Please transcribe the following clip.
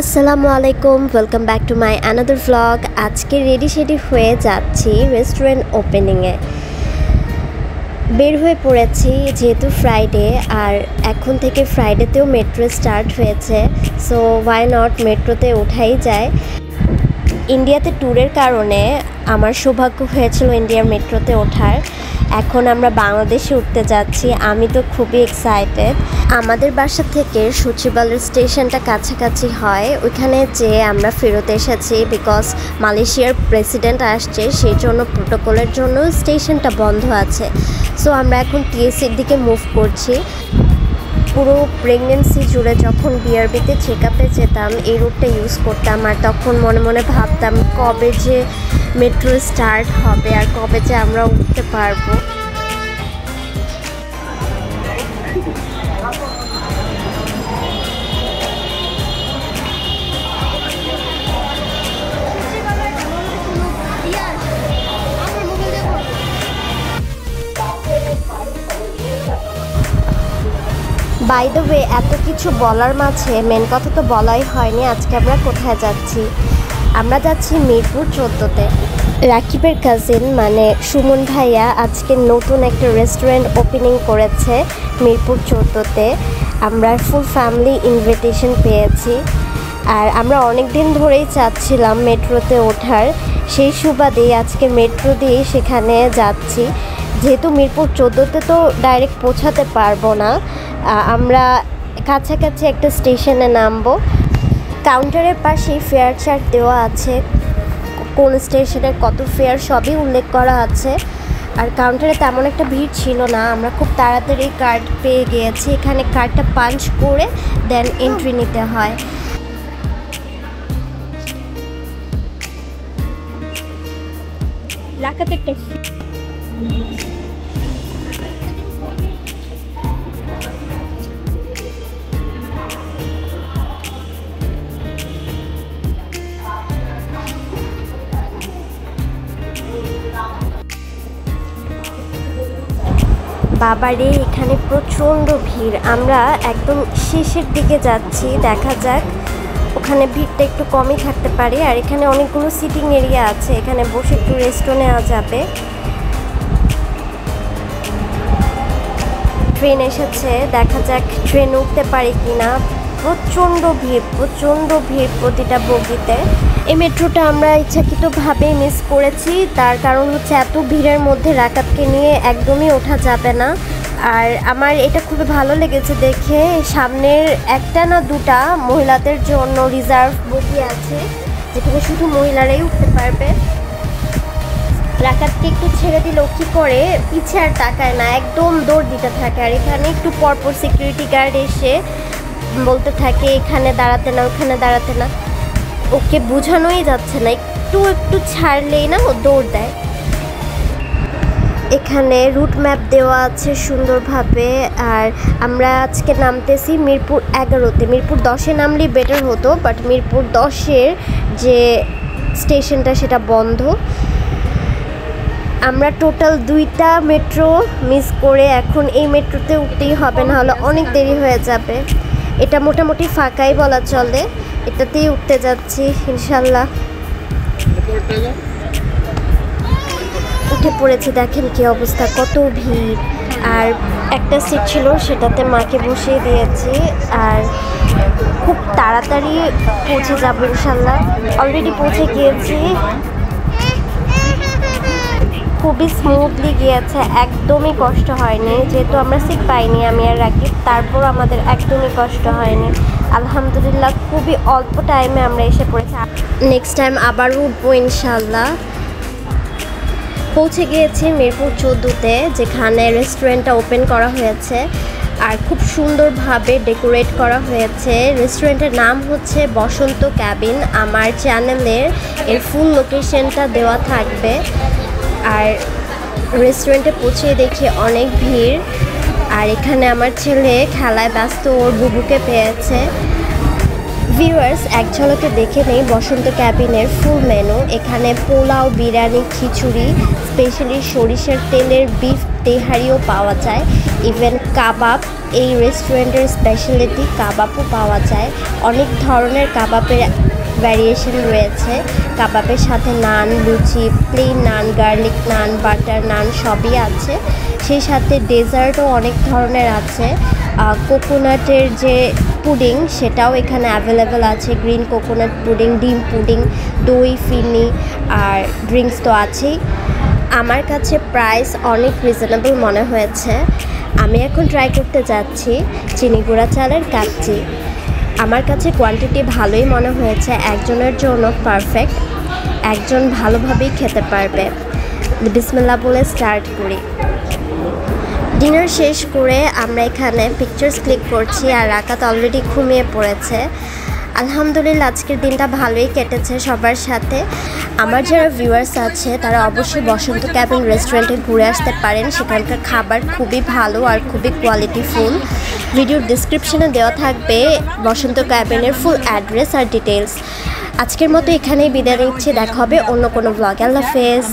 আসসালামু আলাইকুম, welcome back to my another vlog. আজকে রেডি হয়ে যাচ্ছি রেস্টুরেন্ট ওপেনিংয়ে। বের হয়ে পড়েছি যেহেতু ফ্রাইডে, আর এখন থেকে ফ্রাইডেতেও মেট্রো স্টার্ট হয়েছে, সো ওয়াই নট মেট্রোতে ওঠাই যায়। ইন্ডিয়াতে ট্যুরের কারণে আমার সৌভাগ্য হয়েছিল ইন্ডিয়ার মেট্রোতে ওঠার। এখন আমরা বাংলাদেশে উঠতে যাচ্ছি, আমি তো খুবই এক্সাইটেড। আমাদের বাসা থেকে সচিবালয় স্টেশনটা কাছাকাছি হয়, ওইখানে যেয়ে আমরা ফেরত এসেছি বিকজ মালয়েশিয়ার প্রেসিডেন্ট আসছে, সেই জন্য প্রোটোকলের জন্য স্টেশনটা বন্ধ আছে। সো আমরা এখন টিএসসির দিকে মুভ করছি। পুরো প্রেগনেন্সি জুড়ে যখন বিআরবিতে চেক আপে যেতাম এই রুটটা ইউজ করতাম, আর তখন মনে মনে ভাবতাম কবে যে মেট্রো স্টার্ট হবে আর কবে যে আমরা উঠতে পারবো। বাই দ্য ওয়ে, এত কিছু বলার মাঝে মেন কথা তো বলাই হয়নি, আজকে আমরা কোথায় যাচ্ছি। আমরা যাচ্ছি মিরপুর 14-তে। রাকিবের কাজিন মানে সুমন ভাইয়া আজকে নতুন একটা রেস্টুরেন্ট ওপেনিং করেছে মিরপুর 14-তে। আমরা ফুল ফ্যামিলি ইনভিটেশন পেয়েছি, আর আমরা অনেক দিন ধরেই চাচ্ছিলাম মেট্রোতে ওঠার, সেই সুবাদেই আজকে মেট্রো দিয়েই সেখানে যাচ্ছি। যেহেতু মিরপুর 14-তে তো ডাইরেক্ট পৌঁছাতে পারবো না, আমরা কাছাকাছি একটা স্টেশনে নামবো। কাউন্টারের পাশেই ফেয়ার চার্ট দেওয়া আছে, কোন স্টেশনের কত ফেয়ার সবই উল্লেখ করা আছে। আর কাউন্টারে তেমন একটা ভিড় ছিল না, আমরা খুব তাড়াতাড়ি কার্ড পেয়ে গিয়েছি। এখানে কার্ডটা পাঞ্চ করে দেন এন্ট্রি নিতে হয়। বাবারে, এখানে প্রচণ্ড ভিড়। আমরা একদম শেষের দিকে যাচ্ছি, দেখা যাক ওখানে ভিড়টা একটু কমই থাকতে পারে। আর এখানে অনেকগুলো সিটিং এরিয়া আছে, এখানে বসে একটু রেস্টও নেওয়া যাবে। ট্রেন এসেছে, দেখা যাক ট্রেন উঠতে পারি কিনা। প্রচণ্ড ভিড় প্রতিটা বগিতে। এই মেট্রোটা আমরা ইচ্ছাকৃতভাবেই মিস করেছি, তার কারণ হচ্ছে এত ভিড়ের মধ্যে রাকাতকে নিয়ে একদমই ওঠা যাবে না। আর আমার এটা খুবই ভালো লেগেছে দেখে, সামনের একটা না দুটা মহিলাদের জন্য রিজার্ভ বগি আছে, যেখানে শুধু মহিলারাই উঠতে পারবে। রাকাতকে একটু ছেড়ে দিলেও কী করে পিছে আর তাকায় না, একদম দৌড় দিতে থাকে। আর এখানে একটু পরপর সিকিউরিটি গার্ড এসে বলতে থাকে এখানে দাঁড়াতে না, ওখানে দাঁড়াতে না। ওকে বোঝানোই যাচ্ছে না, একটু ছাড়লেই না ও দৌড় দেয়। এখানে রুট ম্যাপ দেওয়া আছে সুন্দরভাবে। আর আমরা আজকে নামতেছি মিরপুর 11-তে। মিরপুর 10-এ নামলেই বেটার হতো, বাট মিরপুর 10-এর যে স্টেশনটা সেটা বন্ধ। আমরা টোটাল 2টা মেট্রো মিস করে এখন এই মেট্রোতে উঠতেই হবে, না হলে অনেক দেরি হয়ে যাবে। এটা মোটামুটি ফাঁকাই বলা চলে, এটাতেই উঠতে যাচ্ছি ইনশাল্লাহ। উঠে পড়েছি, দেখেন কি অবস্থা, কত ভিড়। আর একটা সিট ছিল সেটাতে মাকে বসিয়ে দিয়েছি, আর খুব তাড়াতাড়ি পৌঁছে যাব ইনশাল্লাহ। অলরেডি পৌঁছে গিয়েছি, খুবই স্মুথলি গিয়েছে, একদমই কষ্ট হয়নি। যেহেতু আমরা সিট পাইনি আমি আর রাকিব, তারপর আমাদের একদমই কষ্ট হয়নি আলহামদুলিল্লাহ। খুবই অল্প টাইমে আমরা এসে পড়েছি, নেক্সট টাইম আবার উঠবো ইনশাল্লাহ। পৌঁছে গিয়েছি মিরপুর 14-তে, যেখানে রেস্টুরেন্টটা ওপেন করা হয়েছে আর খুব সুন্দরভাবে ডেকোরেট করা হয়েছে। রেস্টুরেন্টের নাম হচ্ছে বসন্ত ক্যাবিন। আমার চ্যানেলের এর ফুল লোকেশনটা দেওয়া থাকবে। আর রেস্টুরেন্টে পৌঁছে দেখি অনেক ভিড়, আর এখানে আমার ছেলে খেলায় ব্যস্ত, ওর বুবুকে পেয়েছে। ভিউয়ার্স, এক ঝলকে দেখে নেই বসন্ত ক্যাবিনের ফুল মেনু। এখানে পোলাও, বিরিয়ানি, খিচুড়ি, স্পেশালি সরিষার তেলের বিফ তেহারিও পাওয়া যায়, ইভেন কাবাব, এই রেস্টুরেন্টের স্পেশালিটি কাবাবও পাওয়া যায়। অনেক ধরনের কাবাবের ভ্যারিয়েশন রয়েছে, কাবাবের সাথে নান, লুচি, প্লেন নান, গার্লিক নান, বাটার নান সবই আছে। সেই সাথে ডেজার্টও অনেক ধরনের আছে। কোকোনাটের যে পুডিং সেটাও এখানে অ্যাভেলেবেল আছে, গ্রিন কোকোনাট পুডিং, ডিম পুডিং, দই, ফিরনি আর ড্রিঙ্কস তো আছেই। আমার কাছে প্রাইস অনেক রিজনেবল মনে হয়েছে। আমি এখন ট্রাই করতে যাচ্ছি চিনি গুঁড়া চালের কাচ্চি। আমার কাছে কোয়ান্টিটি ভালোই মনে হয়েছে, একজনের জন্য পারফেক্ট, একজন ভালোভাবেই খেতে পারবে। বিসমিল্লাহ বলে স্টার্ট করি। ডিনার শেষ করে আমরা এখানে পিকচার্স ক্লিক করছি আর রাকাত অলরেডি ঘুমিয়ে পড়েছে। আলহামদুলিল্লাহ আজকের দিনটা ভালোই কেটেছে সবার সাথে। আমার যারা ভিউয়ার্স আছে তারা অবশ্যই বসন্ত ক্যাবিন রেস্টুরেন্টে ঘুরে আসতে পারেন, সেখানকার খাবার খুবই ভালো আর খুবই কোয়ালিটিফুল। ভিডিওর ডিসক্রিপশনে দেওয়া থাকবে বসন্ত ক্যাবিনের ফুল অ্যাড্রেস আর ডিটেলস। আজকের মতো এখানেই বিদায় নিচ্ছি, দেখা হবে অন্য কোনো ব্লগে। আল্লাহ হাফেজ।